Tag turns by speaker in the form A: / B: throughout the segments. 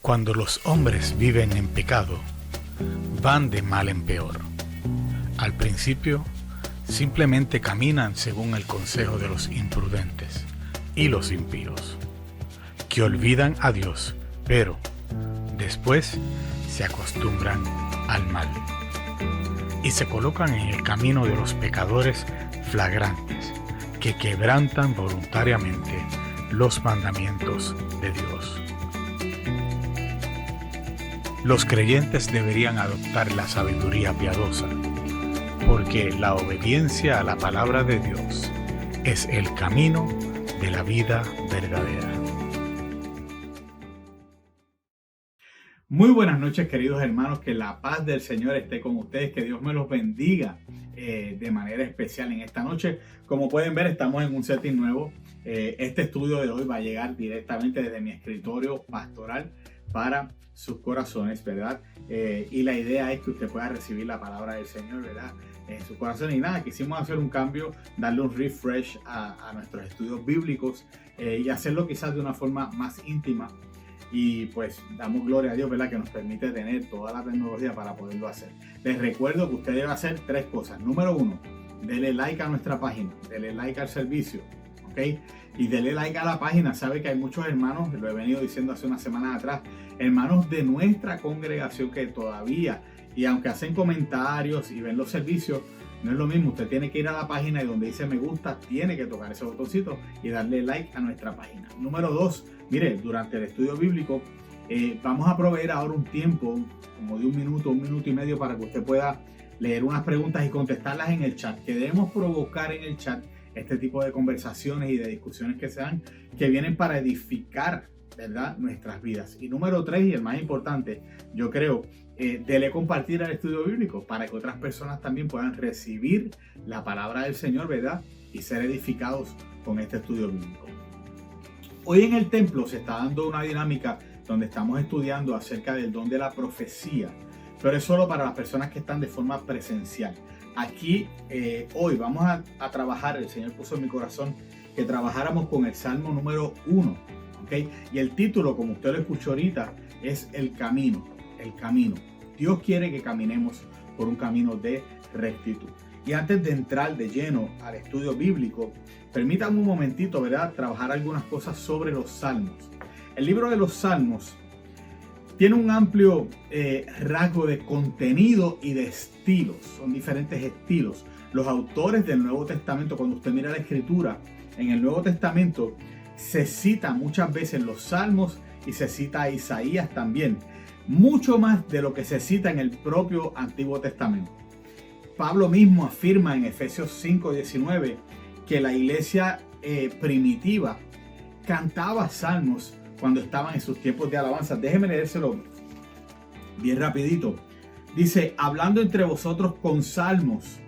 A: Cuando los hombres viven en pecado, van de mal en peor. Al principio, simplemente caminan según el consejo de los imprudentes y los impíos, que olvidan a Dios, pero después se acostumbran al mal y se colocan en el camino de los pecadores flagrantes, que quebrantan voluntariamente los mandamientos de Dios. Los creyentes deberían adoptar la sabiduría piadosa, porque la obediencia a la palabra de Dios es el camino de la vida verdadera. Muy buenas noches, queridos hermanos, que la paz del Señor esté con ustedes, que Dios me los bendiga de manera especial en esta noche. Como pueden ver, estamos en un setting nuevo. Este estudio de hoy va a llegar directamente desde mi escritorio pastoral para sus corazones, ¿verdad? Y la idea es que usted pueda recibir la palabra del Señor, ¿verdad? En su corazón. Y nada, quisimos hacer un cambio, darle un refresh a nuestros estudios bíblicos y hacerlo quizás de una forma más íntima. Y pues damos gloria a Dios, ¿verdad? Que nos permite tener toda la tecnología para poderlo hacer. Les recuerdo que usted debe hacer 3 cosas. Número 1, dele like a nuestra página, dele like al servicio, ¿ok? Y dele like a la página. Sabe que hay muchos hermanos, lo he venido diciendo hace unas semanas atrás, hermanos de nuestra congregación que todavía, y aunque hacen comentarios y ven los servicios, no es lo mismo. Usted tiene que ir a la página y donde dice me gusta, tiene que tocar ese botoncito y darle like a nuestra página. Número 2, mire, durante el estudio bíblico vamos a proveer ahora un tiempo como de un minuto y medio para que usted pueda leer unas preguntas y contestarlas en el chat. Queremos provocar en el chat este tipo de conversaciones y de discusiones que se dan, que vienen para edificar, ¿verdad?, nuestras vidas. Y número 3, y el más importante, yo creo, dele compartir al estudio bíblico para que otras personas también puedan recibir la palabra del Señor, ¿verdad?, y ser edificados con este estudio bíblico. Hoy en el templo se está dando una dinámica donde estamos estudiando acerca del don de la profecía, pero es solo para las personas que están de forma presencial. Aquí hoy vamos a trabajar, el Señor puso en mi corazón que trabajáramos con el Salmo número 1, ¿ok? Y el título, como usted lo escuchó ahorita, es El Camino, el camino. Dios quiere que caminemos por un camino de rectitud. Y antes de entrar de lleno al estudio bíblico, permítanme un momentito, ¿verdad?, trabajar algunas cosas sobre los salmos. El libro de los salmos tiene un amplio rasgo de contenido y de estilos. Son diferentes estilos. Los autores del Nuevo Testamento, cuando usted mira la escritura, en el Nuevo Testamento se cita muchas veces los salmos y se cita a Isaías también. Mucho más de lo que se cita en el propio Antiguo Testamento. Pablo mismo afirma en Efesios 5:19 que la iglesia primitiva cantaba salmos cuando estaban en sus tiempos de alabanza. Déjeme leérselo bien rapidito. Dice, hablando entre vosotros con salmos,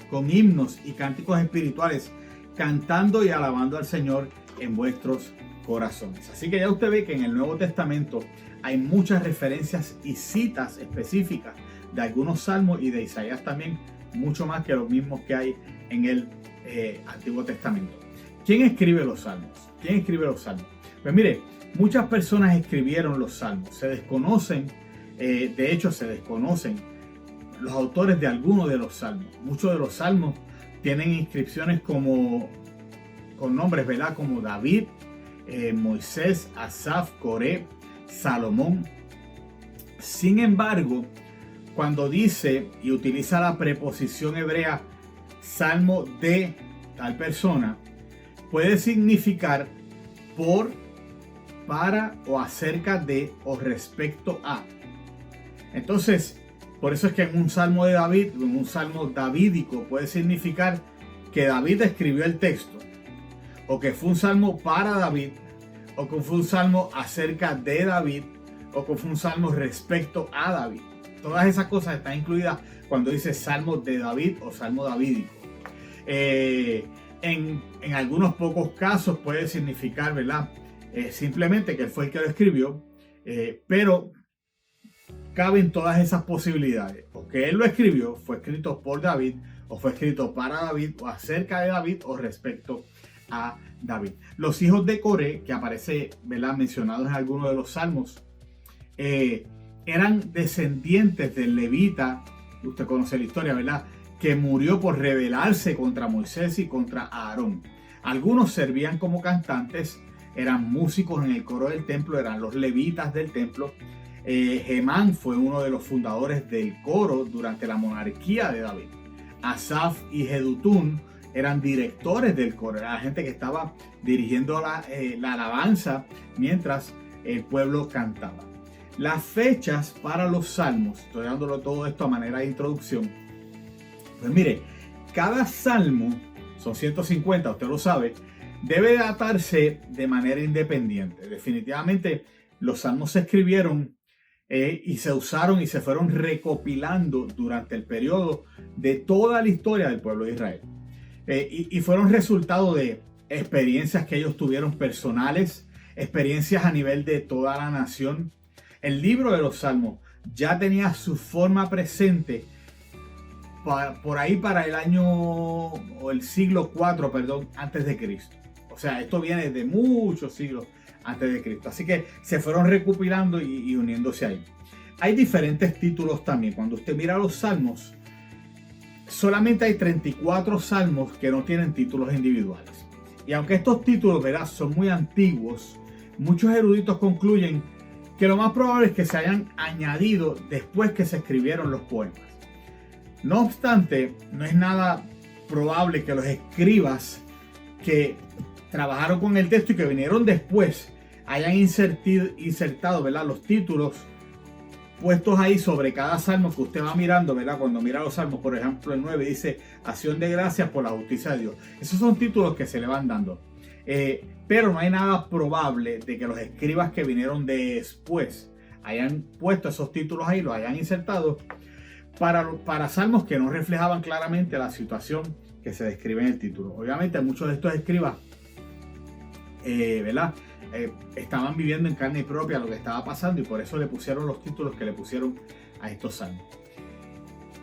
A: con himnos y cánticos espirituales, cantando y alabando al Señor en vuestros corazones. Así que ya usted ve que en el Nuevo Testamento hay muchas referencias y citas específicas de algunos salmos y de Isaías también, mucho más que los mismos que hay en el Antiguo Testamento. ¿Quién escribe los salmos? ¿Quién escribe los salmos? Pues mire, muchas personas escribieron los salmos. Se desconocen, de hecho se desconocen los autores de algunos de los salmos. Muchos de los salmos tienen inscripciones con nombres, ¿verdad?, como David, Moisés, Asaf, Coré, Salomón. Sin embargo, cuando dice y utiliza la preposición hebrea salmo de tal persona, puede significar por, para o acerca de o respecto a. Entonces, por eso es que en un salmo de David, en un salmo davídico, puede significar que David escribió el texto, o que fue un salmo para David, o que fue un salmo acerca de David, o que fue un salmo respecto a David. Todas esas cosas están incluidas cuando dice salmo de David o salmo davídico. En algunos pocos casos puede significar, ¿verdad?, simplemente que él fue el que lo escribió, pero caben todas esas posibilidades. O que él lo escribió, fue escrito por David, o fue escrito para David, o acerca de David, o respecto a David. Los hijos de Coré, que aparece, ¿verdad?, mencionados en algunos de los salmos, eran descendientes del levita, usted conoce la historia, ¿verdad?, que murió por rebelarse contra Moisés y contra Aarón. Algunos servían como cantantes, eran músicos en el coro del templo, eran los levitas del templo. Hemán fue uno de los fundadores del coro durante la monarquía de David. Asaf y Jedutún eran directores del coro, era la gente que estaba dirigiendo la alabanza mientras el pueblo cantaba. Las fechas para los salmos, estoy dándolo todo esto a manera de introducción. Pues mire, cada salmo, son 150, usted lo sabe, debe datarse de manera independiente. Definitivamente los salmos se escribieron y se usaron y se fueron recopilando durante el periodo de toda la historia del pueblo de Israel. Y fueron resultado de experiencias que ellos tuvieron personales, experiencias a nivel de toda la nación. El libro de los Salmos ya tenía su forma presente por ahí para el año o el siglo IV, perdón, antes de Cristo. O sea, esto viene de muchos siglos antes de Cristo. Así que se fueron recopilando y uniéndose ahí. Hay diferentes títulos también. Cuando usted mira los salmos, solamente hay 34 salmos que no tienen títulos individuales. Y aunque estos títulos, ¿verdad?, son muy antiguos, muchos eruditos concluyen que lo más probable es que se hayan añadido después que se escribieron los poemas. No obstante, no es nada probable que los escribas que trabajaron con el texto y que vinieron después hayan insertado, ¿verdad?, los títulos puestos ahí sobre cada salmo que usted va mirando, ¿verdad? Cuando mira los salmos, por ejemplo, el 9 dice acción de gracias por la justicia de Dios. Esos son títulos que se le van dando. Pero no hay nada probable de que los escribas que vinieron después hayan puesto esos títulos ahí, los hayan insertado para salmos que no reflejaban claramente la situación que se describe en el título. Obviamente muchos de estos escribas, ¿verdad?, estaban viviendo en carne propia lo que estaba pasando y por eso le pusieron los títulos que le pusieron a estos salmos.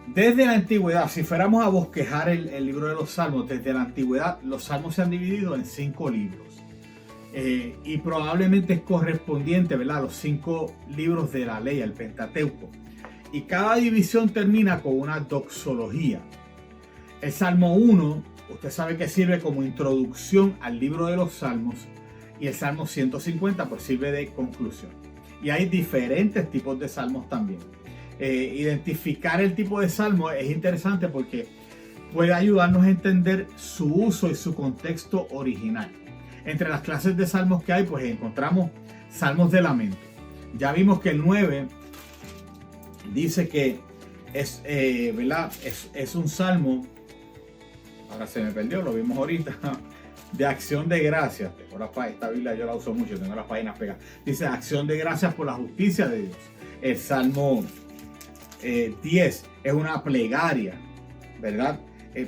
A: Desde la antigüedad, si fuéramos a bosquejar el libro de los salmos, desde la antigüedad los salmos se han dividido en 5 libros. Y probablemente es correspondiente, ¿verdad?, a los 5 libros de la ley, el Pentateuco. Y cada división termina con una doxología. El Salmo 1, usted sabe que sirve como introducción al libro de los salmos. Y el Salmo 150 pues sirve de conclusión. Y hay diferentes tipos de salmos también. Identificar el tipo de salmo es interesante porque puede ayudarnos a entender su uso y su contexto original. Entre las clases de salmos que hay, pues encontramos salmos de lamento. Ya vimos que el 9 dice que es, ¿verdad?, es un salmo, ahora se me perdió, lo vimos ahorita, de acción de gracias. Esta Biblia yo la uso mucho, tengo las páginas pegadas. Dice acción de gracias por la justicia de Dios. El Salmo 10 es una plegaria, ¿verdad?,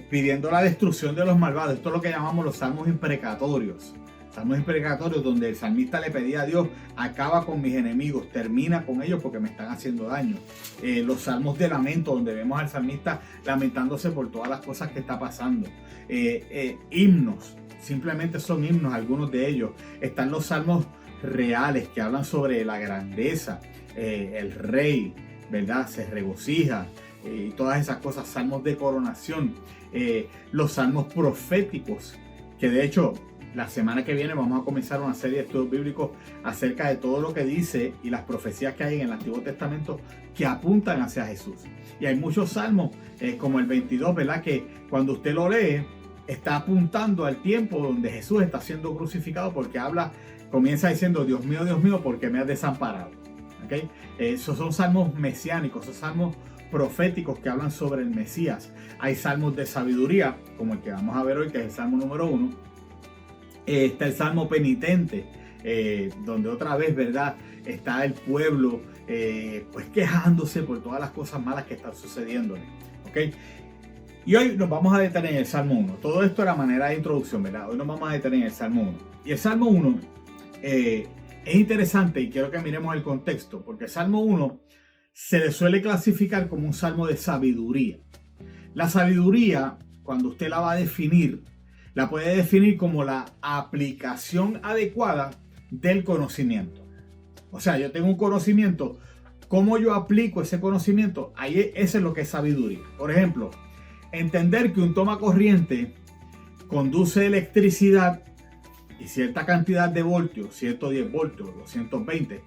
A: pidiendo la destrucción de los malvados. Esto es lo que llamamos los salmos imprecatorios. Salmos imprecatorios donde el salmista le pedía a Dios: acaba con mis enemigos, termina con ellos porque me están haciendo daño. Los salmos de lamento donde vemos al salmista lamentándose por todas las cosas que está pasando. Himnos, simplemente son himnos, algunos de ellos. Están los salmos reales que hablan sobre la grandeza, el rey, ¿verdad?, se regocija, y todas esas cosas. Salmos de coronación, los salmos proféticos, que de hecho la semana que viene vamos a comenzar una serie de estudios bíblicos acerca de todo lo que dice y las profecías que hay en el Antiguo Testamento que apuntan hacia Jesús. Y hay muchos salmos, como el 22, ¿verdad?, que cuando usted lo lee está apuntando al tiempo donde Jesús está siendo crucificado, porque comienza diciendo: Dios mío, ¿por qué me has desamparado? ¿Okay? Esos son salmos mesiánicos, esos salmos proféticos que hablan sobre el Mesías. Hay salmos de sabiduría, como el que vamos a ver hoy, que es el Salmo número 1. Está el Salmo penitente, donde otra vez, ¿verdad?, está el pueblo pues quejándose por todas las cosas malas que están sucediendo. ¿Okay? Y hoy nos vamos a detener en el Salmo 1. Todo esto era manera de introducción, ¿verdad? Hoy nos vamos a detener en el Salmo 1. Y el Salmo 1 es interesante y quiero que miremos el contexto, porque el Salmo 1 se le suele clasificar como un salmo de sabiduría. La sabiduría, cuando usted la va a definir, la puede definir como la aplicación adecuada del conocimiento. O sea, yo tengo un conocimiento. ¿Cómo yo aplico ese conocimiento? Ahí eso es lo que es sabiduría. Por ejemplo, entender que un toma corriente conduce electricidad y cierta cantidad de voltios, 110 voltios, 220.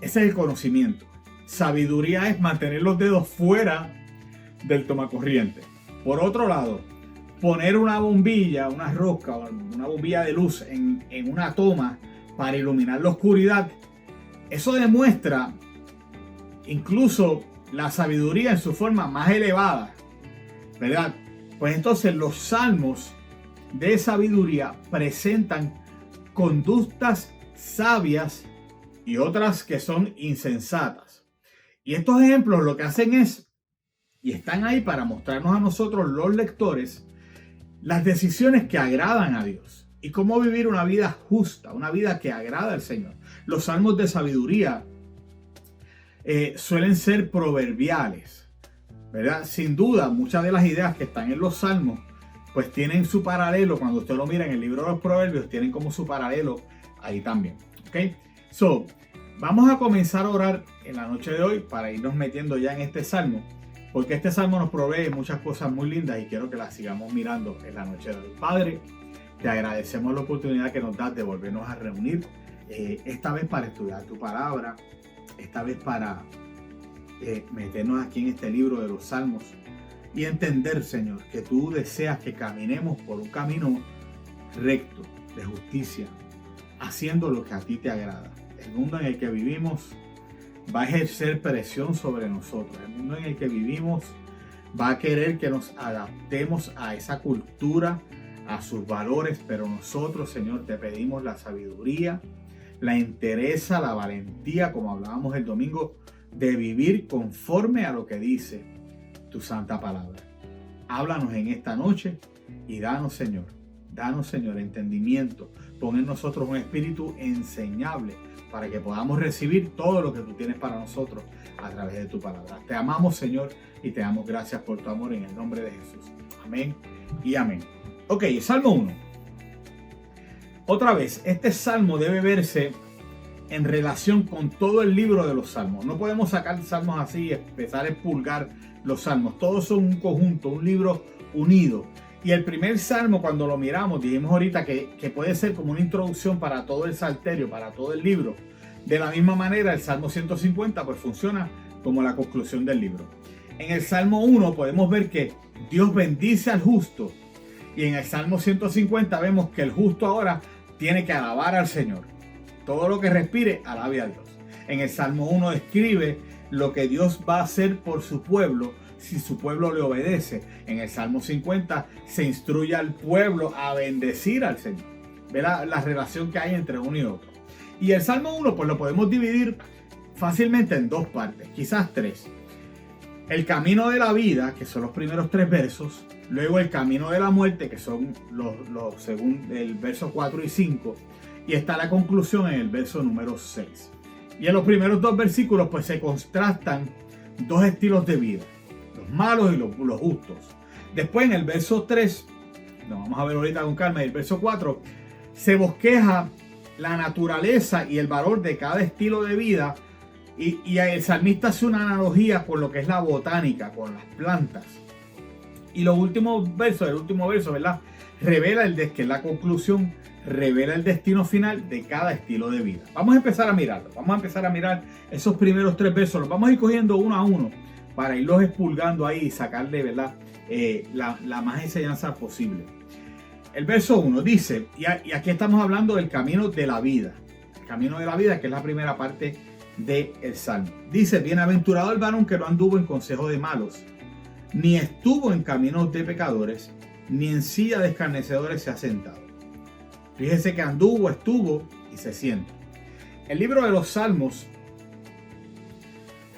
A: Ese es el conocimiento. Sabiduría es mantener los dedos fuera del tomacorriente. Por otro lado, poner una bombilla, una rosca, una bombilla de luz en una toma para iluminar la oscuridad, eso demuestra incluso la sabiduría en su forma más elevada, ¿verdad? Pues entonces los salmos de sabiduría presentan conductas sabias y otras que son insensatas. Y estos ejemplos lo que hacen es, y están ahí para mostrarnos a nosotros los lectores, las decisiones que agradan a Dios y cómo vivir una vida justa, una vida que agrada al Señor. Los salmos de sabiduría suelen ser proverbiales, ¿verdad? Sin duda, muchas de las ideas que están en los salmos pues tienen su paralelo. Cuando usted lo mira en el libro de los proverbios, tienen como su paralelo ahí también. ¿Ok? So, vamos a comenzar a orar en la noche de hoy para irnos metiendo ya en este salmo, porque este salmo nos provee muchas cosas muy lindas y quiero que las sigamos mirando en la noche de hoy. Padre, te agradecemos la oportunidad que nos das de volvernos a reunir, esta vez para estudiar tu palabra, esta vez para meternos aquí en este libro de los salmos y entender, Señor, que tú deseas que caminemos por un camino recto, de justicia, haciendo lo que a ti te agrada. El mundo en el que vivimos va a ejercer presión sobre nosotros. El mundo en el que vivimos va a querer que nos adaptemos a esa cultura, a sus valores, pero nosotros, Señor, te pedimos la sabiduría, la entereza, la valentía, como hablábamos el domingo, de vivir conforme a lo que dice tu santa palabra. Háblanos en esta noche y danos, Señor, entendimiento. Pon en nosotros un espíritu enseñable para que podamos recibir todo lo que tú tienes para nosotros a través de tu palabra. Te amamos, Señor, y te damos gracias por tu amor en el nombre de Jesús. Amén y amén. Ok, Salmo 1. Otra vez, este salmo debe verse en relación con todo el libro de los salmos. No podemos sacar salmos así y empezar a expurgar los salmos. Todos son un conjunto, un libro unido. Y el primer salmo, cuando lo miramos, dijimos ahorita que puede ser como una introducción para todo el salterio, para todo el libro. De la misma manera, el Salmo 150 pues funciona como la conclusión del libro. En el Salmo 1 podemos ver que Dios bendice al justo. Y en el Salmo 150 vemos que el justo ahora tiene que alabar al Señor. Todo lo que respire, alabe a Dios. En el Salmo 1 describe lo que Dios va a hacer por su pueblo si su pueblo le obedece. En el Salmo 50 se instruye al pueblo a bendecir al Señor. Ve la relación que hay entre uno y otro. Y el Salmo 1 pues lo podemos dividir fácilmente en dos partes, quizás tres. El camino de la vida, que son los primeros tres versos. Luego el camino de la muerte, que son los según el verso 4 y 5. Y está la conclusión en el verso número 6. Y en los primeros dos versículos pues se contrastan dos estilos de vida, los malos y los justos. Después en el verso 3, lo vamos a ver ahorita con calma, en el verso 4, se bosqueja la naturaleza y el valor de cada estilo de vida. Y el salmista hace una analogía con lo que es la botánica, con las plantas. Y los últimos versos, el último verso, ¿verdad? Revela que es la conclusión, revela el destino final de cada estilo de vida. Vamos a empezar a mirarlo. Vamos a empezar a mirar esos primeros tres versos. Los vamos a ir cogiendo uno a uno para irlos expurgando ahí y sacarle, ¿verdad? La más enseñanza posible. El verso 1 dice, y aquí estamos hablando del camino de la vida. El camino de la vida, que es la primera parte del Salmo. Dice, bienaventurado el varón que no anduvo en consejo de malos, ni estuvo en caminos de pecadores, ni en silla de escarnecedores se ha sentado. Fíjese que anduvo, estuvo y se sienta. El libro de los Salmos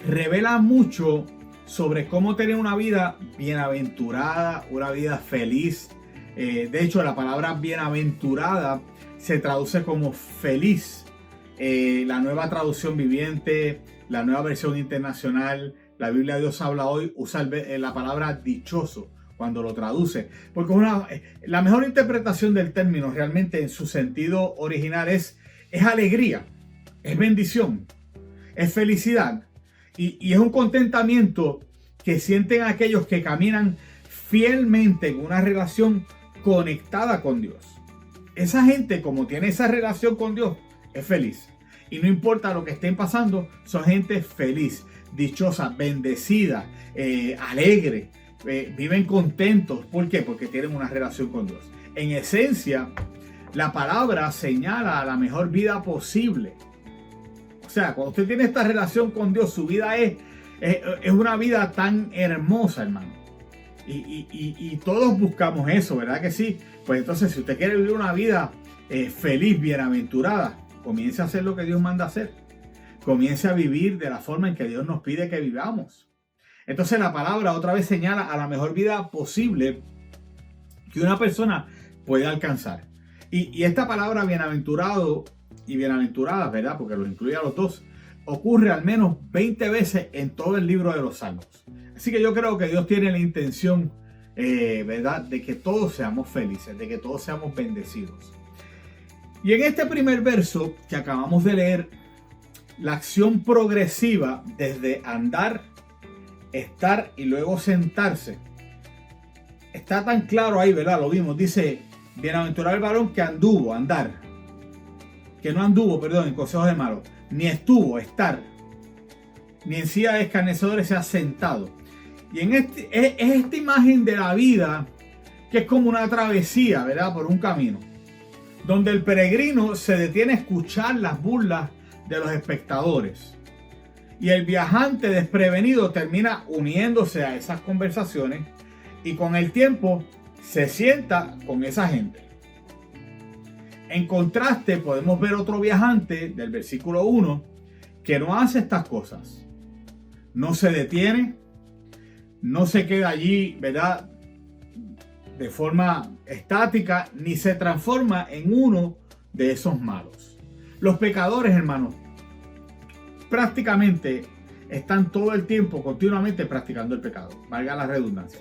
A: revela mucho sobre cómo tener una vida bienaventurada, una vida feliz. De hecho, la palabra bienaventurada se traduce como feliz. La nueva traducción viviente, la nueva versión internacional, la Biblia de Dios habla hoy, usa la palabra dichoso cuando lo traduce. Porque la mejor interpretación del término realmente en su sentido original es alegría. es bendición, es felicidad y es un contentamiento que sienten aquellos que caminan fielmente en una relación conectada con Dios. Esa gente, como tiene esa relación con Dios, es feliz. Y no importa lo que estén pasando, son gente feliz, dichosa, bendecida, alegre, viven contentos. ¿Por qué? Porque tienen una relación con Dios. En esencia, la palabra señala la mejor vida posible. O sea, cuando usted tiene esta relación con Dios, su vida es una vida tan hermosa, hermano. Y todos buscamos eso, ¿verdad que sí? Pues entonces, si usted quiere vivir una vida feliz, bienaventurada, comience a hacer lo que Dios manda hacer. Comience a vivir de la forma en que Dios nos pide que vivamos. Entonces la palabra otra vez señala a la mejor vida posible que una persona puede alcanzar. Y esta palabra bienaventurado y bienaventuradas, ¿verdad? Porque lo incluye a los dos, ocurre al menos 20 veces en todo el libro de los Salmos. Así que yo creo que Dios tiene la intención, ¿verdad?, de que todos seamos felices, de que todos seamos bendecidos. Y en este primer verso que acabamos de leer, la acción progresiva desde andar, estar y luego sentarse, está tan claro ahí, ¿verdad? Lo vimos, dice, bienaventurado el varón que anduvo, andar, que no anduvo, perdón, en consejos de malos, ni estuvo, estar, ni en silla de escarnecedores se ha sentado. Y en es esta imagen de la vida que es como una travesía, ¿verdad?, por un camino, donde el peregrino se detiene a escuchar las burlas de los espectadores. Y el viajante desprevenido termina uniéndose a esas conversaciones y con el tiempo se sienta con esa gente. En contraste, podemos ver otro viajante del versículo 1 que no hace estas cosas. No se detiene, no se queda allí, ¿verdad?, de forma estática, ni se transforma en uno de esos malos. Los pecadores, hermanos, prácticamente están todo el tiempo continuamente practicando el pecado, valga la redundancia.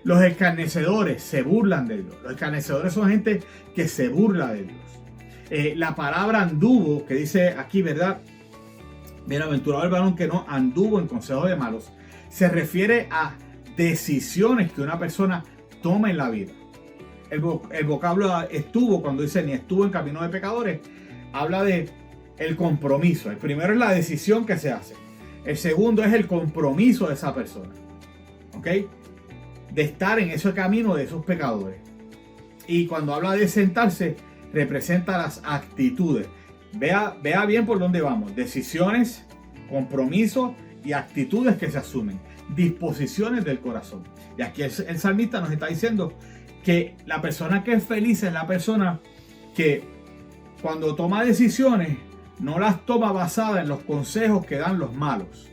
A: Los escarnecedores se burlan de Dios. Los escarnecedores son gente que se burla de Dios. La palabra anduvo, que dice aquí, ¿verdad?, bienaventurado el varón que no anduvo en consejo de malos, se refiere a decisiones que una persona toma en la vida. El vocablo estuvo, cuando dice ni estuvo en camino de pecadores, habla de el compromiso. El primero es la decisión que se hace. El segundo es el compromiso de esa persona, ¿ok?, de estar en ese camino de esos pecadores. Y cuando habla de sentarse, representa las actitudes. Vea bien por dónde vamos. Decisiones, compromisos y actitudes que se asumen. Disposiciones del corazón. Y aquí el salmista nos está diciendo que la persona que es feliz es la persona que cuando toma decisiones no las toma basadas en los consejos que dan los malos.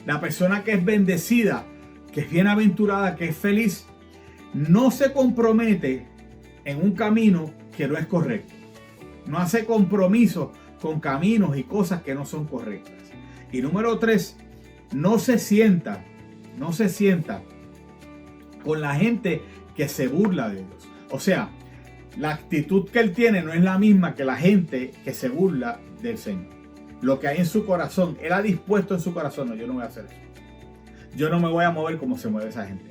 A: La persona que es bendecida, que es bienaventurada, que es feliz, no se compromete en un camino que no es correcto. No hace compromiso con caminos y cosas que no son correctas. Y número 3, no se sienta con la gente que se burla de Dios. O sea, la actitud que él tiene no es la misma que la gente que se burla del Señor. Lo que hay en su corazón, él ha dispuesto en su corazón, no, yo no voy a hacer eso. Yo no me voy a mover como se mueve esa gente.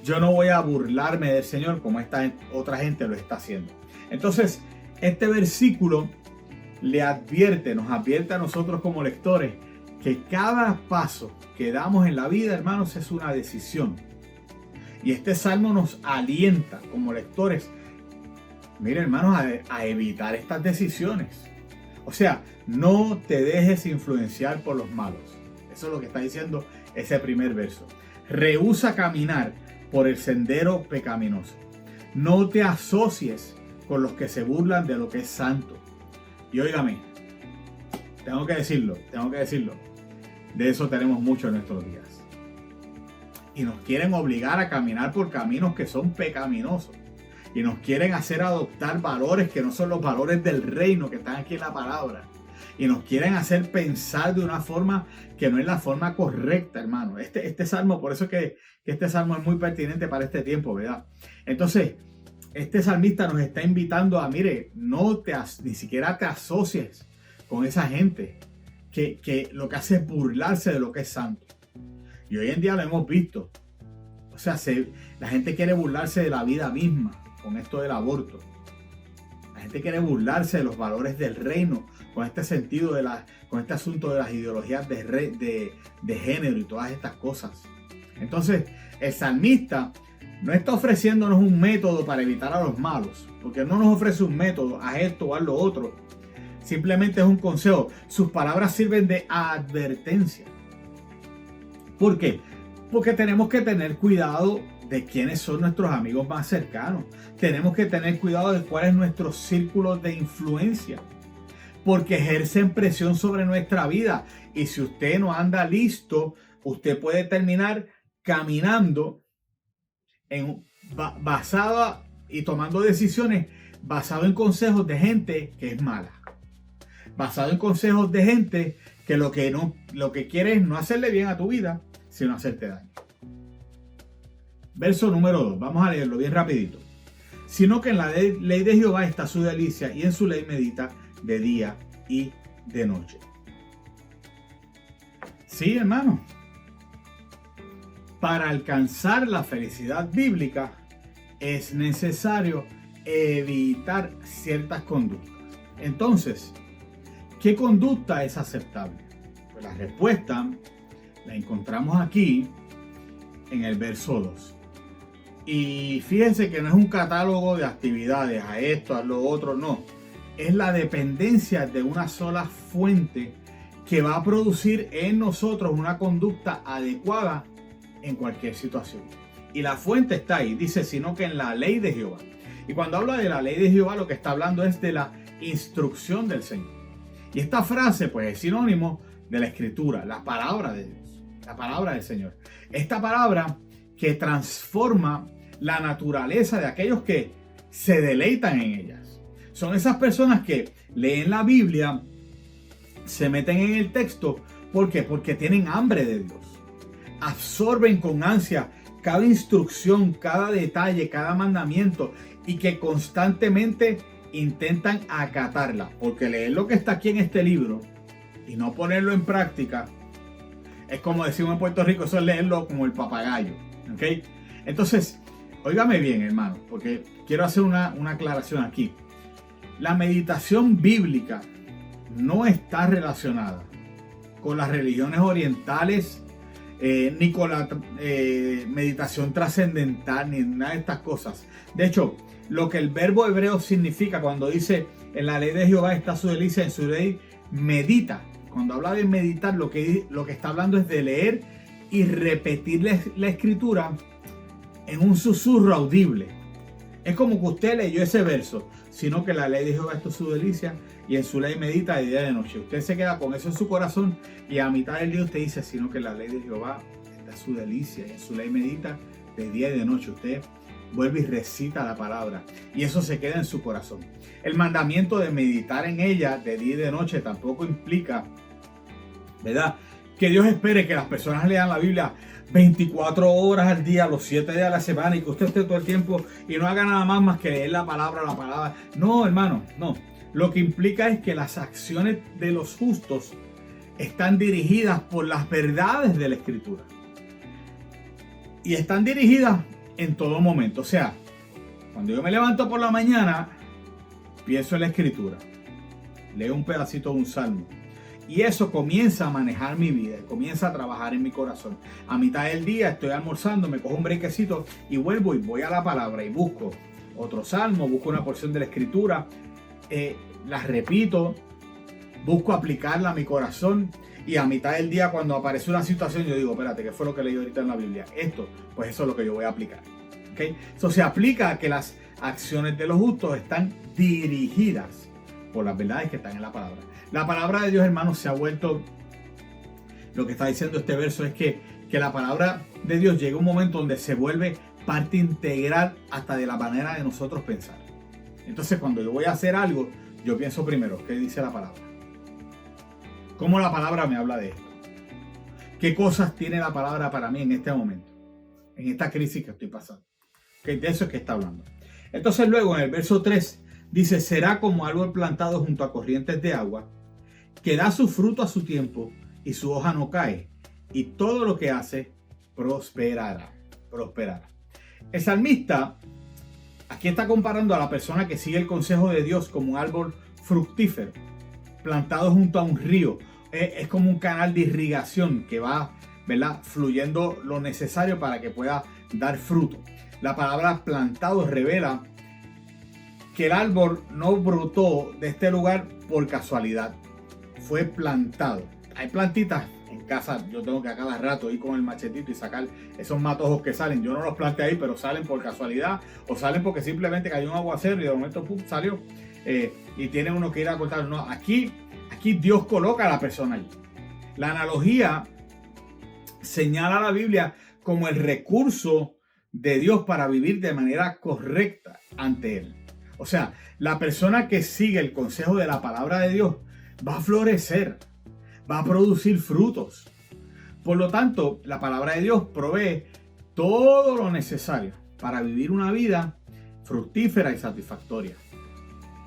A: Yo no voy a burlarme del Señor como esta otra gente lo está haciendo. Entonces, este versículo nos advierte a nosotros como lectores que cada paso que damos en la vida, hermanos, es una decisión. Y este salmo nos alienta como lectores, mire, hermanos, a evitar estas decisiones. O sea, no te dejes influenciar por los malos. Eso es lo que está diciendo ese primer verso. Rehúsa caminar por el sendero pecaminoso. No te asocies con los que se burlan de lo que es santo. Y óigame, tengo que decirlo. De eso tenemos mucho en nuestros días. Y nos quieren obligar a caminar por caminos que son pecaminosos. Y nos quieren hacer adoptar valores que no son los valores del reino que están aquí en la palabra. Y nos quieren hacer pensar de una forma que no es la forma correcta, hermano. Este salmo, por eso es que este salmo es muy pertinente para este tiempo, ¿verdad? Entonces, este salmista nos está invitando a, mire, ni siquiera te asocies con esa gente que lo que hace es burlarse de lo que es santo. Y hoy en día lo hemos visto. O sea, la gente quiere burlarse de la vida misma con esto del aborto. La gente quiere burlarse de los valores del reino con este sentido con este asunto de las ideologías de género y todas estas cosas. Entonces, el salmista no está ofreciéndonos un método para evitar a los malos, porque no nos ofrece un método, a esto o a lo otro. Simplemente es un consejo. Sus palabras sirven de advertencia. ¿Por qué? Porque tenemos que tener cuidado de quiénes son nuestros amigos más cercanos. Tenemos que tener cuidado de cuál es nuestro círculo de influencia, porque ejercen presión sobre nuestra vida. Y si usted no anda listo, usted puede terminar caminando basado y tomando decisiones basado en consejos de gente que es mala, basado en consejos de gente que lo que quiere es no hacerle bien a tu vida, sino hacerte daño. Verso número 2, vamos a leerlo bien rapidito. Sino que en la ley de Jehová está su delicia, y en su ley medita de día y de noche. Sí, hermano. Para alcanzar la felicidad bíblica es necesario evitar ciertas conductas. Entonces, ¿qué conducta es aceptable? Pues la respuesta la encontramos aquí en el verso 2. Y fíjense que no es un catálogo de actividades, a esto, a lo otro, no. Es la dependencia de una sola fuente que va a producir en nosotros una conducta adecuada en cualquier situación. Y la fuente está ahí, dice, sino que en la ley de Jehová. Y cuando habla de la ley de Jehová, lo que está hablando es de la instrucción del Señor. Y esta frase, pues, es sinónimo de la Escritura, la palabra de Dios, la palabra del Señor. Esta palabra que transforma la naturaleza de aquellos que se deleitan en ellas. Son esas personas que leen la Biblia, se meten en el texto. ¿Por qué? Porque tienen hambre de Dios. Absorben con ansia cada instrucción, cada detalle, cada mandamiento, y que constantemente intentan acatarla. Porque leer lo que está aquí en este libro y no ponerlo en práctica es como decimos en Puerto Rico, eso es leerlo como el papagayo. ¿Ok? Entonces, óigame bien, hermano, porque quiero hacer una aclaración aquí. La meditación bíblica no está relacionada con las religiones orientales, ni con la meditación trascendental, ni nada de estas cosas. De hecho, lo que el verbo hebreo significa cuando dice en la ley de Jehová está su delicia, en su ley medita. Cuando habla de meditar, lo que está hablando es de leer y repetir la escritura en un susurro audible. Es como que usted leyó ese verso, sino que la ley de Jehová es su delicia y en su ley medita de día y de noche. Usted se queda con eso en su corazón y a mitad del día usted dice, sino que la ley de Jehová está su delicia y en su ley medita de día y de noche. Usted vuelve y recita la palabra y eso se queda en su corazón. El mandamiento de meditar en ella de día y de noche tampoco implica, ¿verdad?, que Dios espere que las personas lean la Biblia 24 horas al día, los 7 días de la semana, y que usted esté todo el tiempo y no haga nada más que leer la palabra. No, hermano, no. Lo que implica es que las acciones de los justos están dirigidas por las verdades de la Escritura. Y están dirigidas en todo momento. O sea, cuando yo me levanto por la mañana, pienso en la Escritura. Leo un pedacito de un salmo. Y eso comienza a manejar mi vida, comienza a trabajar en mi corazón. A mitad del día estoy almorzando, me cojo un brequecito y vuelvo y voy a la palabra y busco otro salmo, busco una porción de la Escritura, las repito, busco aplicarla a mi corazón. Y a mitad del día, cuando aparece una situación, yo digo, espérate, ¿qué fue lo que leí ahorita en la Biblia? Esto, pues eso es lo que yo voy a aplicar. ¿Okay? Eso se aplica a que las acciones de los justos están dirigidas por las verdades que están en la palabra. La palabra de Dios, hermanos, se ha vuelto, lo que está diciendo este verso es que la palabra de Dios llega un momento donde se vuelve parte integral hasta de la manera de nosotros pensar. Entonces, cuando yo voy a hacer algo, yo pienso primero, ¿qué dice la palabra? ¿Cómo la palabra me habla de esto? ¿Qué cosas tiene la palabra para mí en este momento? En esta crisis que estoy pasando. ¿Okay? De eso es que está hablando. Entonces luego en el verso 3 dice, será como árbol plantado junto a corrientes de agua, que da su fruto a su tiempo y su hoja no cae, y todo lo que hace prosperará. Prosperará. El salmista aquí está comparando a la persona que sigue el consejo de Dios como un árbol fructífero, plantado junto a un río. Es como un canal de irrigación que va, ¿verdad?, fluyendo lo necesario para que pueda dar fruto. La palabra plantado revela que el árbol no brotó de este lugar por casualidad. Fue plantado. Hay plantitas en casa, yo tengo que a cada rato ir con el machetito y sacar esos matojos que salen. Yo no los planté ahí, pero salen por casualidad o salen porque simplemente cayó un aguacero y de momento ¡pum!, salió. Y tiene uno que ir a cortar. No, aquí Dios coloca a la persona allí. La analogía señala a la Biblia como el recurso de Dios para vivir de manera correcta ante Él. O sea, la persona que sigue el consejo de la palabra de Dios va a florecer, va a producir frutos. Por lo tanto, la palabra de Dios provee todo lo necesario para vivir una vida fructífera y satisfactoria.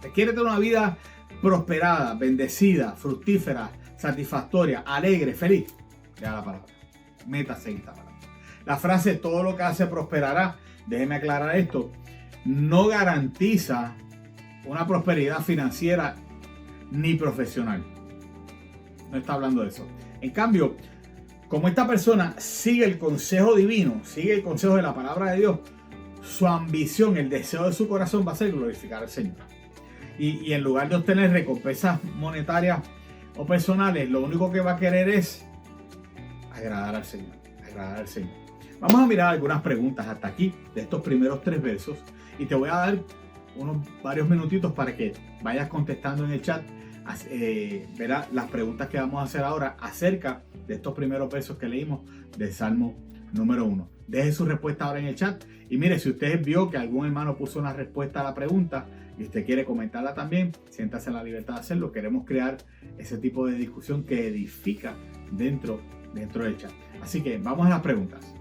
A: ¿Te quieres tener una vida prosperada, bendecida, fructífera, satisfactoria, alegre, feliz? Lea la palabra. Métase en esta palabra. La frase todo lo que hace prosperará, déjeme aclarar esto, no garantiza una prosperidad financiera ni profesional. No está hablando de eso. En cambio, como esta persona sigue el consejo divino, sigue el consejo de la palabra de Dios, su ambición, el deseo de su corazón va a ser glorificar al Señor. Y en lugar de obtener recompensas monetarias o personales, lo único que va a querer es agradar al Señor. Agradar al Señor. Vamos a mirar algunas preguntas hasta aquí de estos primeros 3 versos y te voy a dar varios minutitos para que vayas contestando en el chat. Verás las preguntas que vamos a hacer ahora acerca de estos primeros versos que leímos del Salmo número 1. Deje su respuesta ahora en el chat. Y mire, si usted vio que algún hermano puso una respuesta a la pregunta y usted quiere comentarla también, siéntase en la libertad de hacerlo. Queremos crear ese tipo de discusión que edifica dentro del chat. Así que vamos a las preguntas.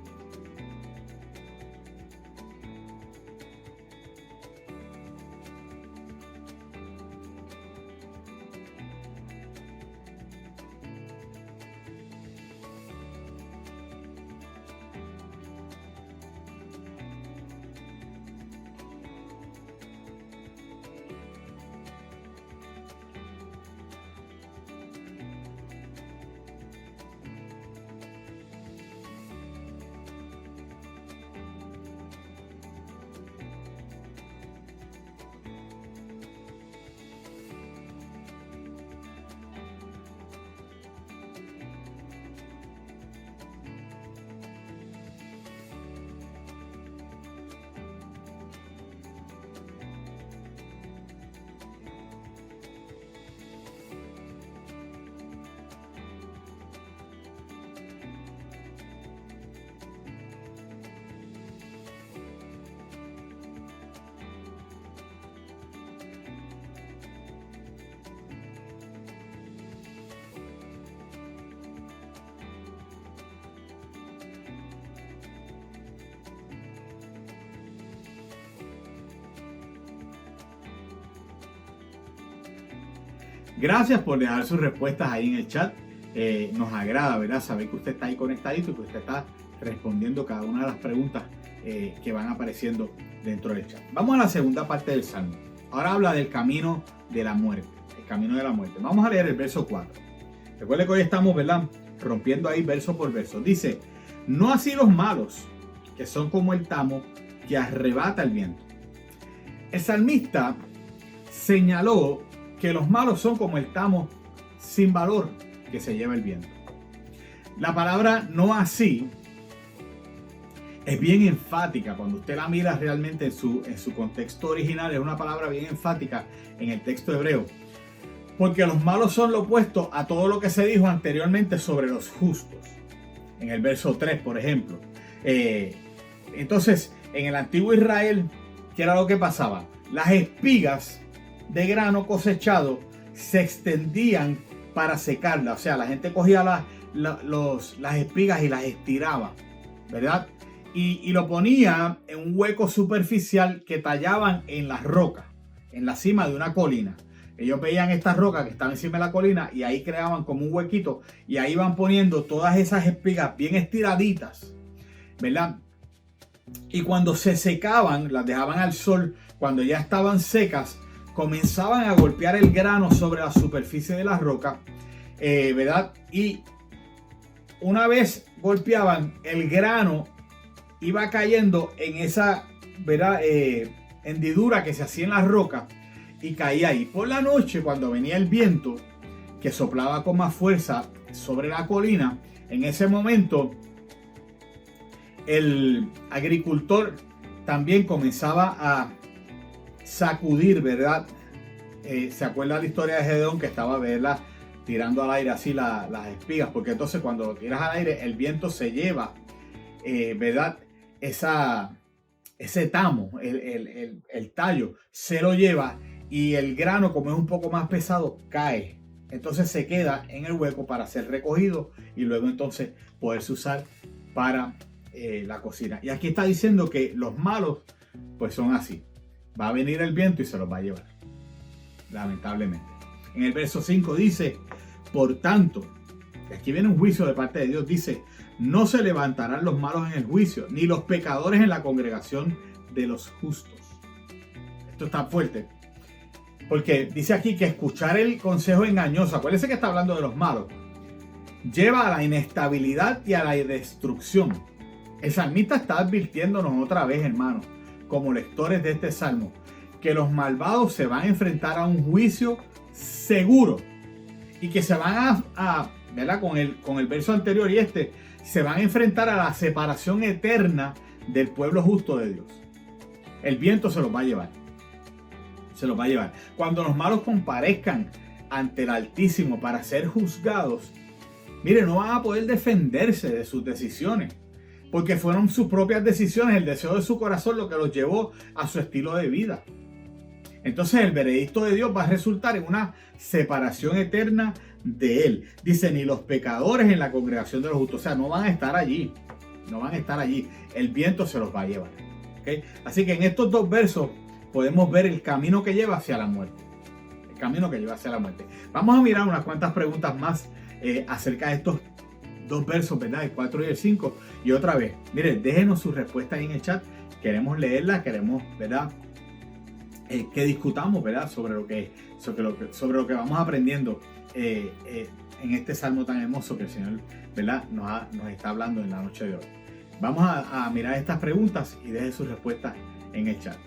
A: Gracias por dejar sus respuestas ahí en el chat. Nos agrada, ¿verdad?, saber que usted está ahí conectadito y que usted está respondiendo cada una de las preguntas que van apareciendo dentro del chat. Vamos a la segunda parte del Salmo. Ahora habla del camino de la muerte. El camino de la muerte. Vamos a leer el verso 4. Recuerde que hoy estamos, ¿verdad?, rompiendo ahí verso por verso. Dice, no así los malos, que son como el tamo que arrebata el viento. El salmista señaló que los malos son como el tamo sin valor que se lleva el viento. La palabra no así es bien enfática. Cuando usted la mira realmente en su contexto original, es una palabra bien enfática en el texto hebreo. Porque los malos son lo opuesto a todo lo que se dijo anteriormente sobre los justos. En el verso 3, por ejemplo. Entonces, en el antiguo Israel, ¿qué era lo que pasaba? Las espigas de grano cosechado se extendían para secarla. O sea, la gente cogía las espigas y las estiraba, ¿verdad? Y lo ponía en un hueco superficial que tallaban en la roca, en la cima de una colina. Ellos veían esta roca que estaba encima de la colina y ahí creaban como un huequito y ahí iban poniendo todas esas espigas bien estiraditas, ¿verdad? Y cuando se secaban, las dejaban al sol, cuando ya estaban secas, comenzaban a golpear el grano sobre la superficie de la roca, ¿verdad? Y una vez golpeaban, el grano iba cayendo en esa, ¿verdad? Hendidura que se hacía en la roca y caía ahí. Por la noche, cuando venía el viento, que soplaba con más fuerza sobre la colina, en ese momento el agricultor también comenzaba a sacudir, ¿verdad? ¿Se acuerda la historia de Gedeón que estaba, ¿verdad?, tirando al aire así las espigas? Porque entonces cuando lo tiras al aire, el viento se lleva, ¿verdad?, ese tamo, el tallo, se lo lleva y el grano, como es un poco más pesado, cae. Entonces se queda en el hueco para ser recogido y luego entonces poderse usar para la cocina. Y aquí está diciendo que los malos pues son así. Va a venir el viento y se los va a llevar, lamentablemente. En el verso 5 dice, por tanto, y aquí viene un juicio de parte de Dios, dice, no se levantarán los malos en el juicio, ni los pecadores en la congregación de los justos. Esto está fuerte, porque dice aquí que escuchar el consejo engañoso, acuérdense que está hablando de los malos, lleva a la inestabilidad y a la destrucción. El salmista está advirtiéndonos otra vez, hermanos, como lectores de este salmo, que los malvados se van a enfrentar a un juicio seguro y que se van ¿verdad? Con el verso anterior y se van a enfrentar a la separación eterna del pueblo justo de Dios. El viento se los va a llevar. Se los va a llevar. Cuando los malos comparezcan ante el Altísimo para ser juzgados, mire, no van a poder defenderse de sus decisiones, porque fueron sus propias decisiones, el deseo de su corazón lo que los llevó a su estilo de vida. Entonces el veredicto de Dios va a resultar en una separación eterna de Él. Dice, ni los pecadores en la congregación de los justos. O sea, no van a estar allí. No van a estar allí. El viento se los va a llevar. ¿Okay? Así que en estos dos versos podemos ver el camino que lleva hacia la muerte. El camino que lleva hacia la muerte. Vamos a mirar unas cuantas preguntas más acerca de estos dos versos, ¿verdad? El 4 y el 5. Y otra vez, miren, déjenos sus respuestas ahí en el chat. Queremos leerlas, queremos, ¿verdad?, que discutamos, ¿verdad?, sobre lo que vamos aprendiendo en este salmo tan hermoso que el Señor, ¿verdad?, nos está hablando en la noche de hoy. Vamos a mirar estas preguntas y dejen sus respuestas en el chat.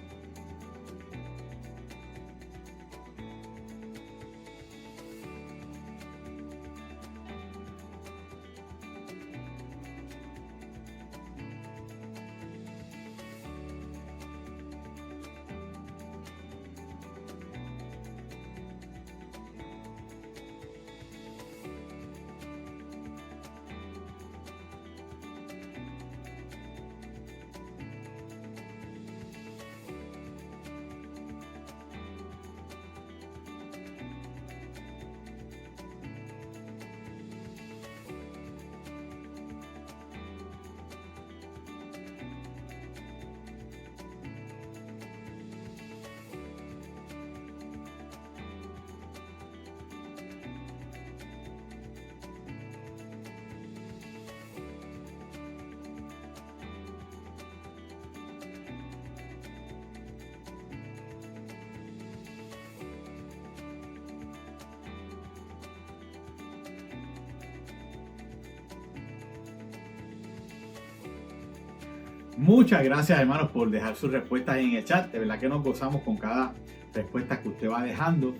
A: Muchas gracias, hermanos, por dejar sus respuestas en el chat. De verdad que nos gozamos con cada respuesta que usted va dejando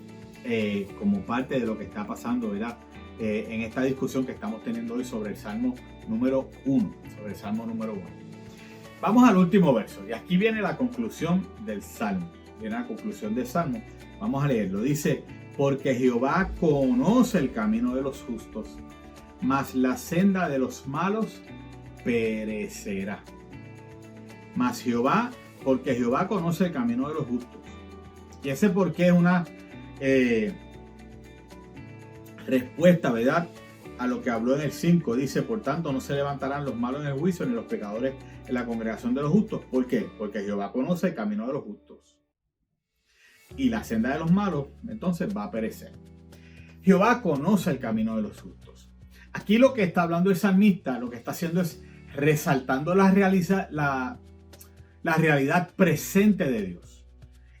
A: como parte de lo que está pasando, ¿verdad?, en esta discusión que estamos teniendo hoy sobre el Salmo número 1. Sobre el Salmo número 1. Vamos al último verso. Y aquí viene la conclusión del Salmo. Viene la conclusión del Salmo. Vamos a leerlo. Dice, porque Jehová conoce el camino de los justos, mas la senda de los malos perecerá. Mas Jehová, porque Jehová conoce el camino de los justos. Y ese por qué es una respuesta, ¿verdad?, a lo que habló en el 5. Dice, por tanto, no se levantarán los malos en el juicio, ni los pecadores en la congregación de los justos. ¿Por qué? Porque Jehová conoce el camino de los justos. y la senda de los malos entonces va a perecer. Jehová conoce el camino de los justos. Aquí lo que está hablando el salmista, lo que está haciendo es resaltando la realidad presente de Dios.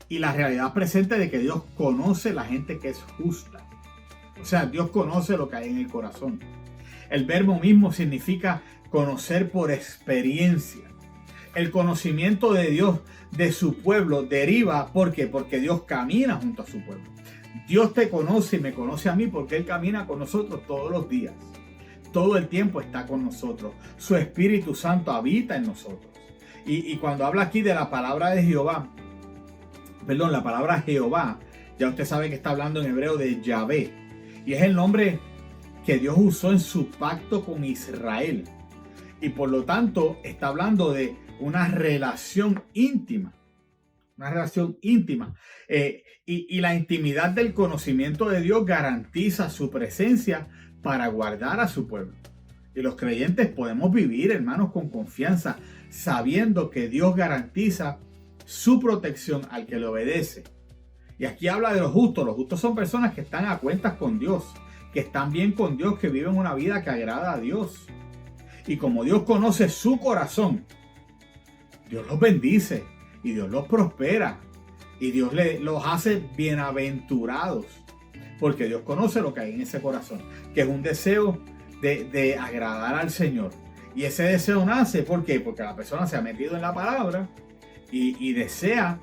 A: Y la realidad presente de que Dios conoce la gente que es justa. O sea, Dios conoce lo que hay en el corazón. El verbo mismo significa conocer por experiencia. El conocimiento de Dios, de su pueblo, deriva, ¿por qué? Porque Dios camina junto a su pueblo. Dios te conoce y me conoce a mí porque Él camina con nosotros todos los días. Todo el tiempo está con nosotros. Su Espíritu Santo habita en nosotros. Y cuando habla aquí de la palabra de Jehová, la palabra Jehová, ya usted sabe que está hablando en hebreo de Yahvé. Y es el nombre que Dios usó en su pacto con Israel. Y por lo tanto está hablando de una relación íntima. Una relación íntima. Y la intimidad del conocimiento de Dios garantiza su presencia para guardar a su pueblo. Y los creyentes podemos vivir, hermanos, con confianza, sabiendo que Dios garantiza su protección al que le obedece. Y aquí habla de los justos. Los justos son personas que están a cuentas con Dios, que están bien con Dios, que viven una vida que agrada a Dios. Y como Dios conoce su corazón, Dios los bendice y Dios los prospera y Dios los hace bienaventurados, porque Dios conoce lo que hay en ese corazón, que es un deseo de agradar al Señor. Y ese deseo nace, ¿por qué? Porque la persona se ha metido en la palabra y desea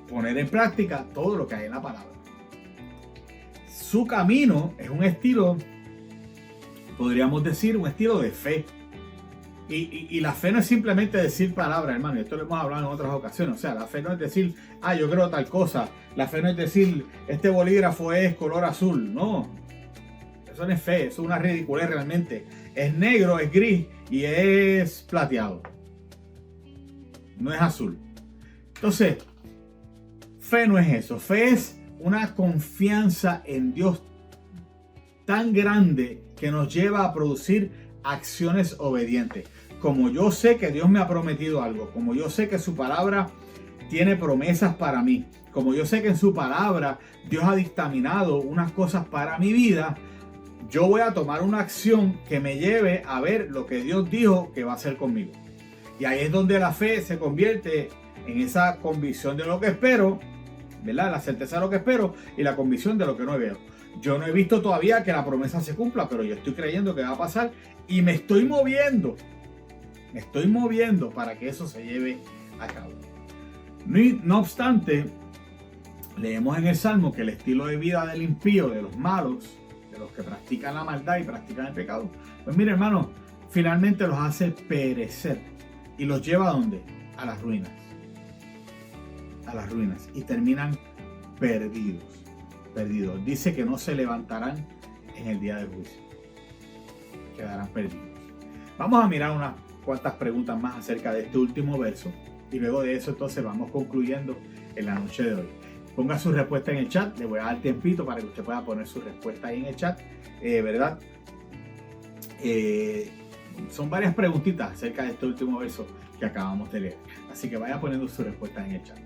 A: poner en práctica todo lo que hay en la palabra. Su camino es un estilo, podríamos decir, un estilo de fe. Y la fe no es simplemente decir palabras, hermano. Esto lo hemos hablado en otras ocasiones. O sea, la fe no es decir, yo creo tal cosa. La fe no es decir, este bolígrafo es color azul. No, eso no es fe, eso es una ridiculez realmente. Es negro, es gris y es plateado. No es azul. Entonces, fe no es eso. Fe es una confianza en Dios tan grande que nos lleva a producir acciones obedientes. Como yo sé que Dios me ha prometido algo, como yo sé que su palabra tiene promesas para mí, como yo sé que en su palabra Dios ha dictaminado unas cosas para mi vida, yo voy a tomar una acción que me lleve a ver lo que Dios dijo que va a hacer conmigo. Y ahí es donde la fe se convierte en esa convicción de lo que espero, ¿verdad? La certeza de lo que espero y la convicción de lo que no veo. Yo no he visto todavía que la promesa se cumpla, pero yo estoy creyendo que va a pasar y me estoy moviendo. Me estoy moviendo para que eso se lleve a cabo. No obstante, leemos en el Salmo que el estilo de vida del impío, de los malos, de los que practican la maldad y practican el pecado, pues mire, hermano, finalmente los hace perecer y los lleva ¿a dónde? A las ruinas. A las ruinas y terminan perdidos. Dice que no se levantarán en el día del juicio. Quedarán perdidos. Vamos a mirar unas cuantas preguntas más acerca de este último verso y luego de eso entonces vamos concluyendo en la noche de hoy. Ponga su respuesta en el chat, le voy a dar tiempito para que usted pueda poner su respuesta ahí en el chat, ¿verdad? Son varias preguntitas acerca de este último verso que acabamos de leer, así que vaya poniendo su respuesta en el chat.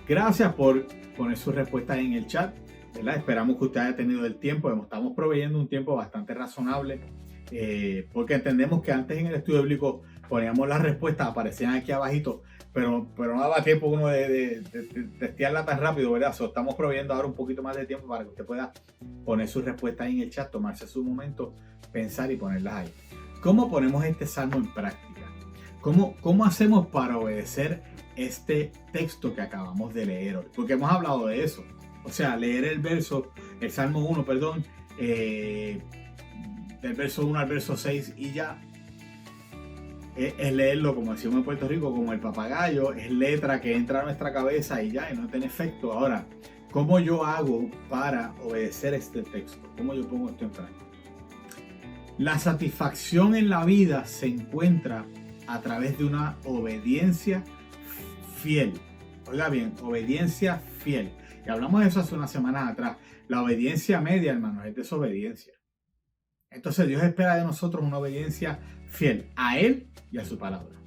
A: Gracias por poner sus respuestas en el chat. ¿verdad? Esperamos que usted haya tenido el tiempo. Estamos proveyendo un tiempo bastante razonable, porque entendemos que antes en el estudio bíblico poníamos las respuestas, aparecían aquí abajito, pero no daba tiempo uno de testearla tan rápido, ¿verdad? Estamos proveyendo ahora un poquito más de tiempo para que usted pueda poner sus respuestas ahí en el chat, tomarse su momento, pensar y ponerlas ahí. ¿Cómo ponemos este salmo en práctica? ¿Cómo hacemos para obedecer este texto que acabamos de leer hoy? Porque hemos hablado de eso. O sea, leer el Salmo 1, perdón, del verso 1 al verso 6 y ya. Es leerlo, como decimos en Puerto Rico, como el papagayo, es letra que entra a nuestra cabeza y ya, y no tiene efecto. Ahora, ¿cómo yo hago para obedecer este texto? ¿Cómo yo pongo esto en práctica? La satisfacción en la vida se encuentra a través de una obediencia fiel. Oiga bien, obediencia fiel. Y hablamos de eso hace unas semanas atrás. La obediencia media, hermanos, es desobediencia. Entonces Dios espera de nosotros una obediencia fiel a Él y a su palabra.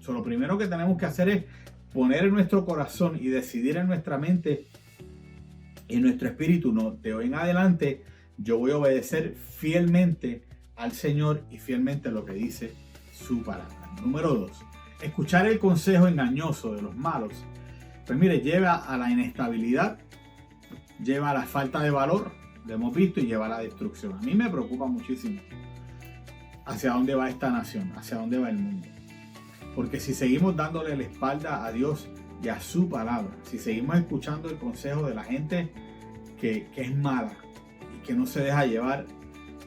A: Lo primero que tenemos que hacer es poner en nuestro corazón y decidir en nuestra mente y en nuestro espíritu, no, de hoy en adelante yo voy a obedecer fielmente al Señor y fielmente lo que dice su palabra. Número 2, escuchar el consejo engañoso de los malos, pues mire, lleva a la inestabilidad, lleva a la falta de valor, lo hemos visto, y lleva a la destrucción. A mí me preocupa muchísimo hacia dónde va esta nación, hacia dónde va el mundo. Porque si seguimos dándole la espalda a Dios y a su palabra, si seguimos escuchando el consejo de la gente que es mala y que no se deja llevar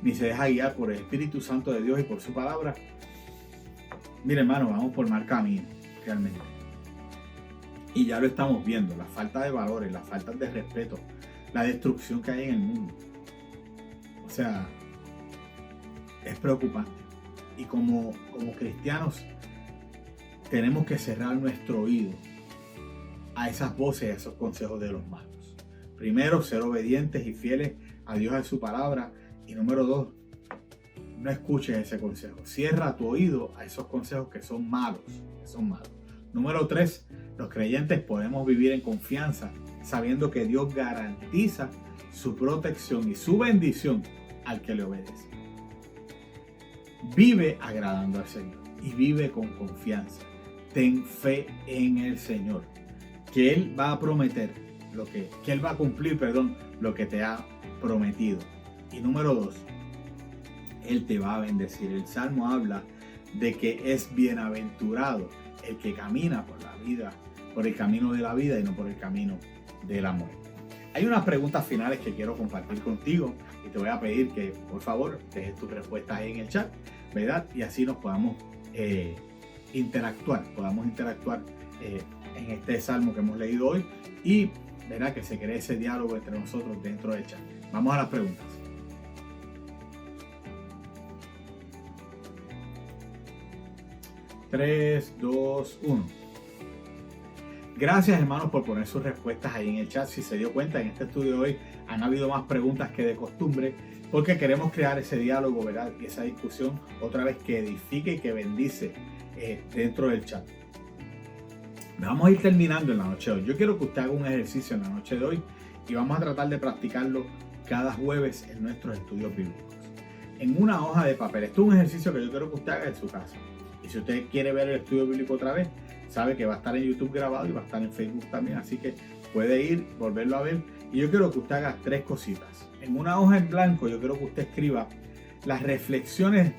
A: ni se deja guiar por el Espíritu Santo de Dios y por su palabra, mire, hermano, vamos por mal camino, realmente. Y ya lo estamos viendo, la falta de valores, la falta de respeto, la destrucción que hay en el mundo. O sea, es preocupante. Y como cristianos tenemos que cerrar nuestro oído a esas voces, a esos consejos de los malos. Primero, ser obedientes y fieles a Dios y a su palabra. Y número 2, no escuches ese consejo. Cierra tu oído a esos consejos que son malos. Número 3, los creyentes podemos vivir en confianza, sabiendo que Dios garantiza su protección y su bendición al que le obedece. Vive agradando al Señor y vive con confianza. Ten fe en el Señor, que Él va a prometer que Él va a cumplir, lo que te ha prometido. Y número 2, Él te va a bendecir. El Salmo habla de que es bienaventurado el que camina por la vida, por el camino de la vida y no por el camino de la muerte. Hay unas preguntas finales que quiero compartir contigo y te voy a pedir que por favor dejes tus respuestas ahí en el chat, ¿verdad? Y así nos podamos interactuar en este salmo que hemos leído hoy y verá que se cree ese diálogo entre nosotros dentro del chat. Vamos a las preguntas. Tres, dos, 1. Gracias, hermanos, por poner sus respuestas ahí en el chat. Si se dio cuenta, en este estudio de hoy han habido más preguntas que de costumbre, porque queremos crear ese diálogo, ¿verdad? Y esa discusión otra vez que edifique y que bendice dentro del chat. Vamos a ir terminando en la noche de hoy. Yo quiero que usted haga un ejercicio en la noche de hoy y vamos a tratar de practicarlo cada jueves en nuestros estudios bíblicos. En una hoja de papel. Esto es un ejercicio que yo quiero que usted haga en su casa. Y si usted quiere ver el estudio bíblico otra vez, sabe que va a estar en YouTube grabado y va a estar en Facebook también. Así que puede ir, volverlo a ver. Y yo quiero que usted haga 3 cositas. En una hoja en blanco yo quiero que usted escriba las reflexiones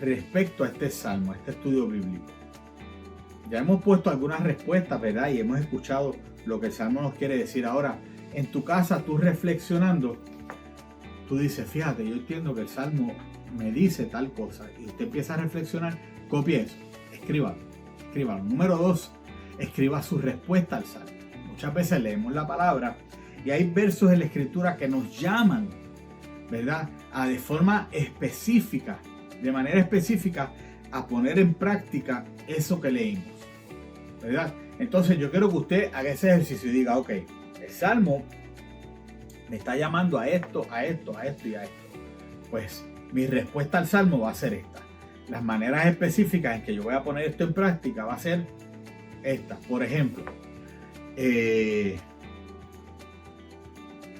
A: respecto a este salmo, a este estudio bíblico. Ya hemos puesto algunas respuestas, ¿verdad? Y hemos escuchado lo que el salmo nos quiere decir. Ahora, en tu casa, tú reflexionando, tú dices, fíjate, yo entiendo que el salmo me dice tal cosa. Y usted empieza a reflexionar, copie eso, escríbalo. Número 2, escriba su respuesta al salmo. Muchas veces leemos la palabra y hay versos en la escritura que nos llaman, ¿verdad? A de forma específica, de manera específica, a poner en práctica eso que leímos, ¿verdad? Entonces yo quiero que usted haga ese ejercicio y diga, ok, el salmo me está llamando a esto, a esto, a esto y a esto. Pues mi respuesta al salmo va a ser esta. Las maneras específicas en que yo voy a poner esto en práctica va a ser estas. Por ejemplo,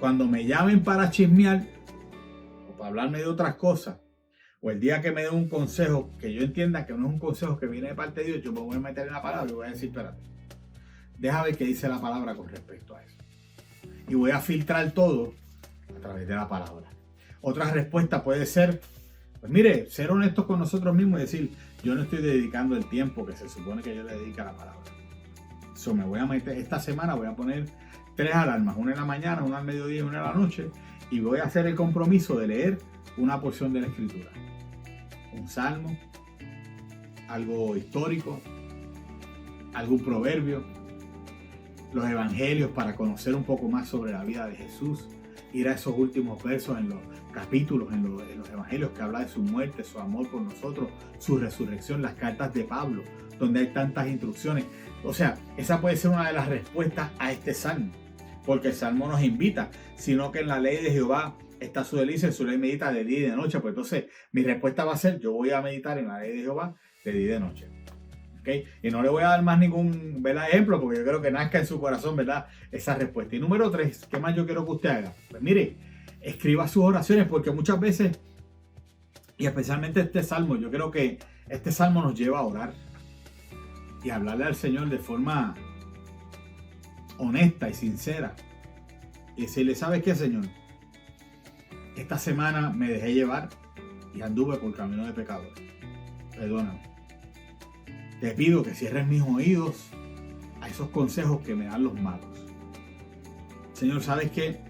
A: cuando me llamen para chismear o para hablarme de otras cosas, o el día que me den un consejo que yo entienda que no es un consejo que viene de parte de Dios, yo me voy a meter en la palabra y voy a decir, espérate, deja ver qué dice la palabra con respecto a eso. Y voy a filtrar todo a través de la palabra. Otra respuesta puede ser, pues mire, ser honestos con nosotros mismos y decir, yo no estoy dedicando el tiempo que se supone que yo le dedique a la palabra. So, me voy a meter, esta semana voy a poner 3 alarmas, una en la mañana, una al mediodía y una en la noche, y voy a hacer el compromiso de leer una porción de la Escritura. Un salmo, algo histórico, algún proverbio, los evangelios para conocer un poco más sobre la vida de Jesús, ir a esos últimos versos en los capítulos, en los evangelios que habla de su muerte, su amor por nosotros, su resurrección, las cartas de Pablo, donde hay tantas instrucciones. O sea, esa puede ser una de las respuestas a este salmo, porque el salmo nos invita, sino que en la ley de Jehová está su delicia, en su ley medita de día y de noche. Pues entonces mi respuesta va a ser, yo voy a meditar en la ley de Jehová de día y de noche. ¿Okay? Y no le voy a dar más ningún, ¿verdad?, ejemplo, porque yo creo que nazca en su corazón, ¿verdad?, esa respuesta. Y número 3, ¿qué más yo quiero que usted haga? Pues mire, escriba sus oraciones, porque muchas veces, y especialmente este salmo, yo creo que este salmo nos lleva a orar y a hablarle al Señor de forma honesta y sincera. Y decirle, ¿sabes qué, Señor? Esta semana me dejé llevar y anduve por camino de pecador. Perdóname. Te pido que cierres mis oídos a esos consejos que me dan los malos. Señor, ¿sabes qué?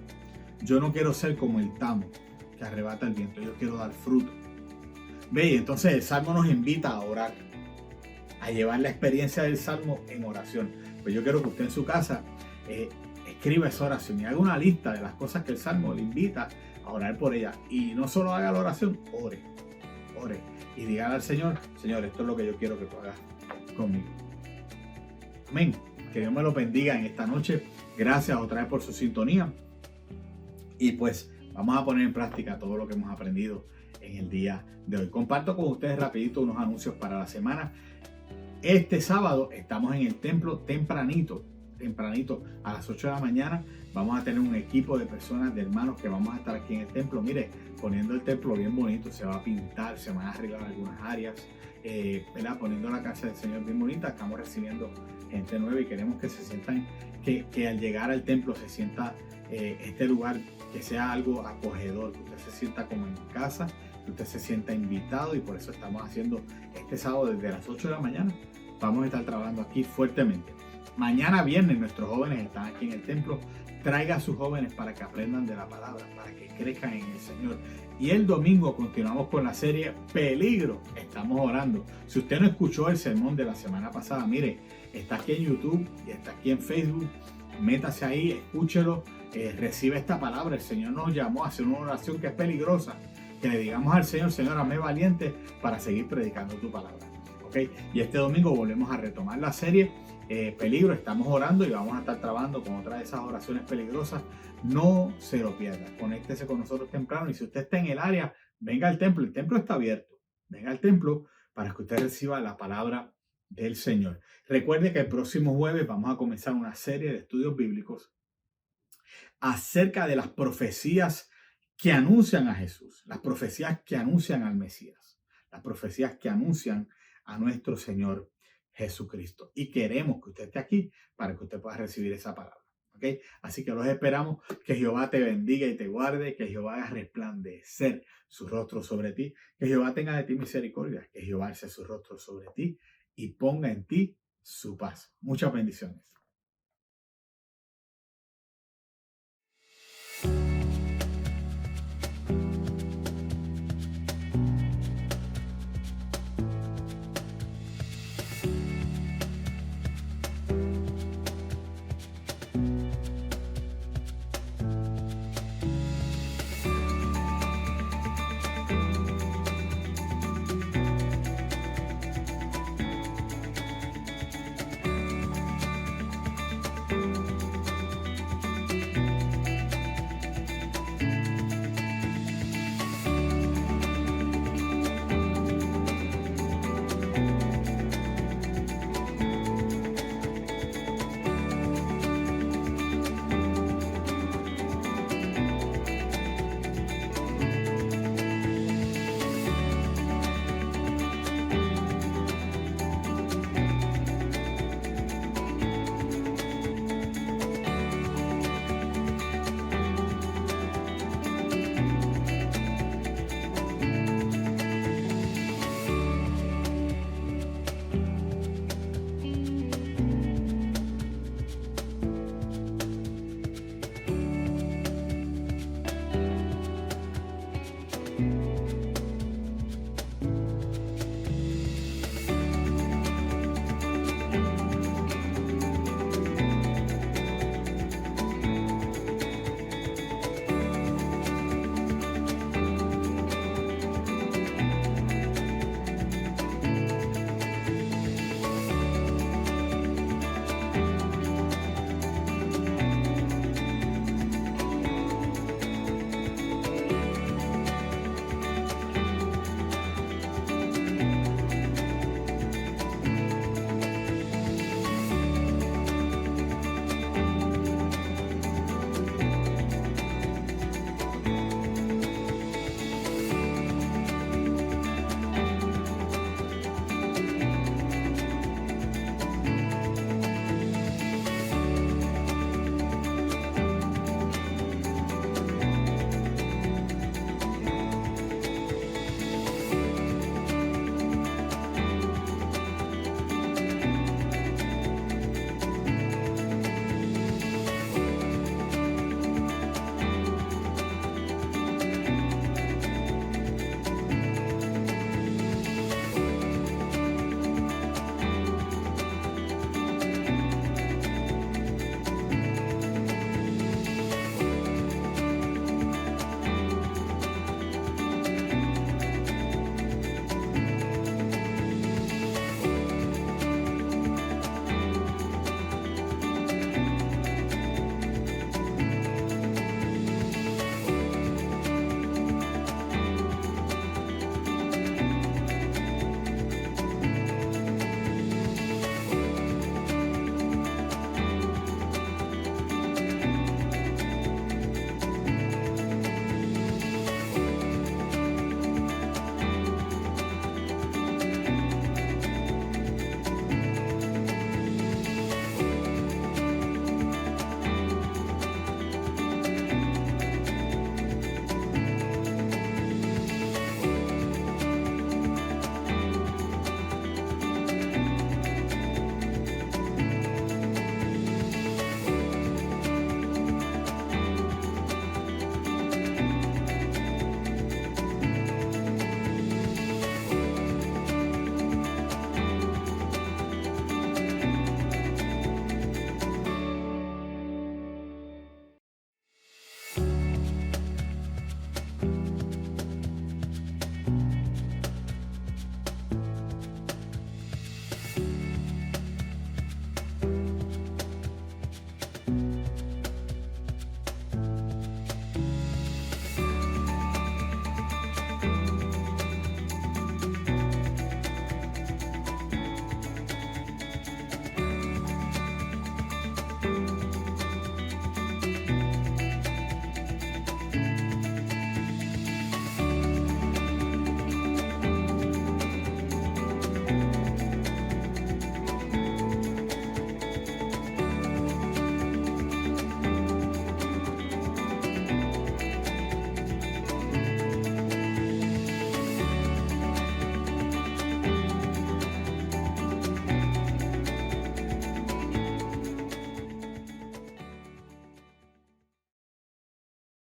A: Yo no quiero ser como el tamo que arrebata el viento. Yo quiero dar fruto. Ve, y entonces el Salmo nos invita a orar, a llevar la experiencia del Salmo en oración. Pues yo quiero que usted en su casa escriba esa oración y haga una lista de las cosas que el Salmo le invita a orar por ella. Y no solo haga la oración, ore. Y dígale al Señor, Señor, esto es lo que yo quiero que tú hagas conmigo. Amén. Que Dios me lo bendiga en esta noche. Gracias otra vez por su sintonía. Y pues vamos a poner en práctica todo lo que hemos aprendido en el día de hoy. Comparto con ustedes rapidito unos anuncios para la semana. Este sábado estamos en el templo tempranito a las 8 de la mañana. Vamos a tener un equipo de personas, de hermanos, que vamos a estar aquí en el templo. Mire, poniendo el templo bien bonito, se va a pintar, se van a arreglar algunas áreas, ¿verdad? Poniendo la casa del Señor bien bonita. Estamos recibiendo gente nueva y queremos que se sientan, que al llegar al templo se sienta este lugar, que sea algo acogedor, que usted se sienta como en casa, que usted se sienta invitado, y por eso estamos haciendo este sábado desde las 8 de la mañana. Vamos a estar trabajando aquí fuertemente. Mañana viernes nuestros jóvenes están aquí en el templo. Traiga a sus jóvenes para que aprendan de la palabra, para que crezcan en el Señor. Y el domingo continuamos con la serie Peligro. Estamos orando. Si usted no escuchó el sermón de la semana pasada, mire, está aquí en YouTube y está aquí en Facebook. Métase ahí, escúchelo, recibe esta palabra. El Señor nos llamó a hacer una oración que es peligrosa. Que le digamos al Señor, Señor, hazme valiente para seguir predicando tu palabra. ¿Okay? Y este domingo volvemos a retomar la serie Peligro. Estamos orando y vamos a estar trabajando con otra de esas oraciones peligrosas. No se lo pierda. Conéctese con nosotros temprano, y si usted está en el área, venga al templo. El templo está abierto. Venga al templo para que usted reciba la palabra del Señor. Recuerde que el próximo jueves vamos a comenzar una serie de estudios bíblicos acerca de las profecías que anuncian a Jesús, las profecías que anuncian al Mesías, las profecías que anuncian a nuestro Señor Jesucristo. Y queremos que usted esté aquí para que usted pueda recibir esa palabra. ¿Okay? Así que los esperamos. Que Jehová te bendiga y te guarde. Que Jehová haga resplandecer su rostro sobre ti. Que Jehová tenga de ti misericordia. Que Jehová alce su rostro sobre ti y ponga en ti su paz. Muchas bendiciones.